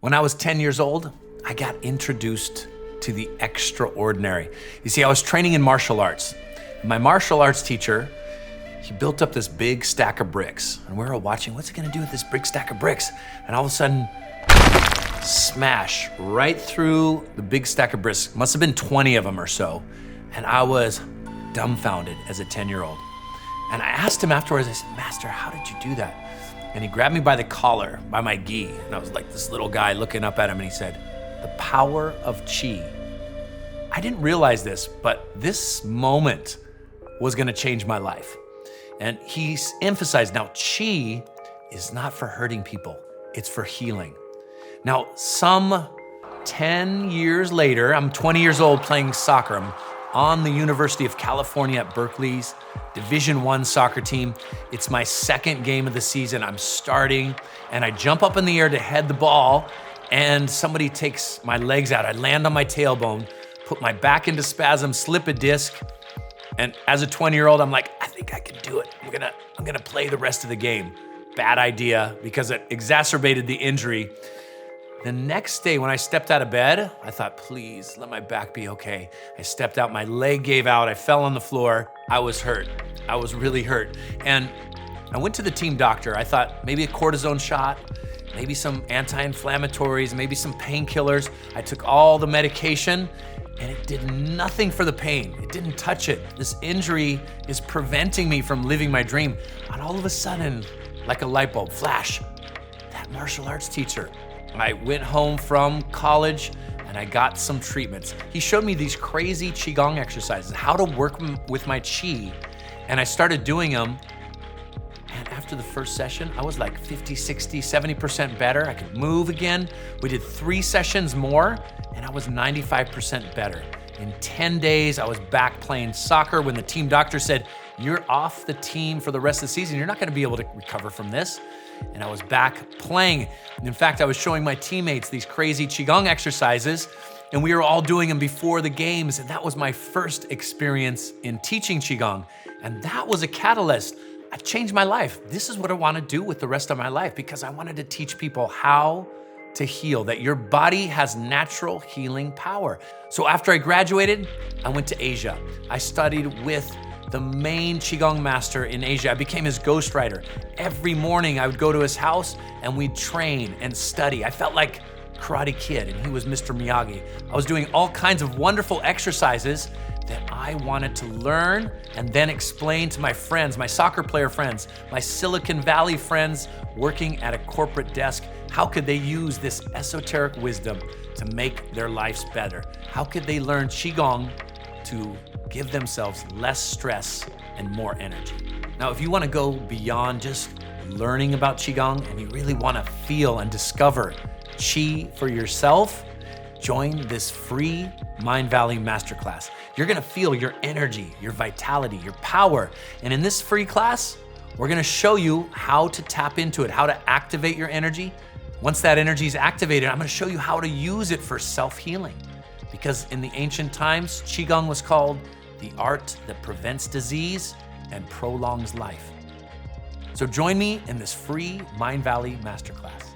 When I was 10 years old, I got introduced to the extraordinary. You see, I was training in martial arts. My martial arts teacher, he built up this big stack of bricks. And we were all watching, what's he gonna do with this big stack of bricks? And all of a sudden, smash right through the big stack of bricks. Must have been 20 of them or so. And I was dumbfounded as a 10-year-old. And I asked him afterwards, I said, Master, how did you do that? And he grabbed me by the collar, by my gi. And I was like this little guy looking up at him, and he said, the power of Qi. I didn't realize this, but this moment was gonna change my life. And he emphasized, now Qi is not for hurting people, it's for healing. Now, some 10 years later, I'm 20 years old playing soccer. I'm on the University of California at Berkeley's Division I soccer team. It's my second game of the season. I'm starting, and I jump up in the air to head the ball, and somebody takes my legs out. I land on my tailbone, put my back into spasm, slip a disc, and as a 20-year-old, I'm like, I think I can do it. I'm gonna play the rest of the game. Bad idea, because it exacerbated the injury. The next day when I stepped out of bed, I thought, please let my back be okay. I stepped out, my leg gave out, I fell on the floor. I was hurt. I was really hurt. And I went to the team doctor. I thought maybe a cortisone shot, maybe some anti-inflammatories, maybe some painkillers. I took all the medication and it did nothing for the pain. It didn't touch it. This injury is preventing me from living my dream. And all of a sudden, like a light bulb flash, that martial arts teacher. I went home from college and I got some treatments. He showed me these crazy QiGong exercises, how to work with my Qi, and I started doing them. And after the first session, I was like 50, 60, 70% better. I could move again. We did 3 sessions more and I was 95% better. In 10 days, I was back playing soccer when the team doctor said, you're off the team for the rest of the season. You're not gonna be able to recover from this. And I was back playing. In fact, I was showing my teammates these crazy QiGong exercises, and we were all doing them before the games. And that was my first experience in teaching QiGong. And that was a catalyst. I changed my life. This is what I want to do with the rest of my life, because I wanted to teach people how to heal, that your body has natural healing power. So after I graduated, I went to Asia. I studied with the main QiGong master in Asia. I became his ghostwriter. Every morning I would go to his house and we'd train and study. I felt like Karate Kid and he was Mr. Miyagi. I was doing all kinds of wonderful exercises that I wanted to learn and then explain to my friends, my soccer player friends, my Silicon Valley friends working at a corporate desk. How could they use this esoteric wisdom to make their lives better? How could they learn QiGong to give themselves less stress and more energy? Now, if you want to go beyond just learning about QiGong and you really want to feel and discover Qi for yourself, join this free Mind Valley Masterclass. You're going to feel your energy, your vitality, your power. And in this free class, we're going to show you how to tap into it, how to activate your energy. Once that energy is activated, I'm going to show you how to use it for self-healing. Because in the ancient times, QiGong was called the art that prevents disease and prolongs life. So join me in this free Mind Valley Masterclass.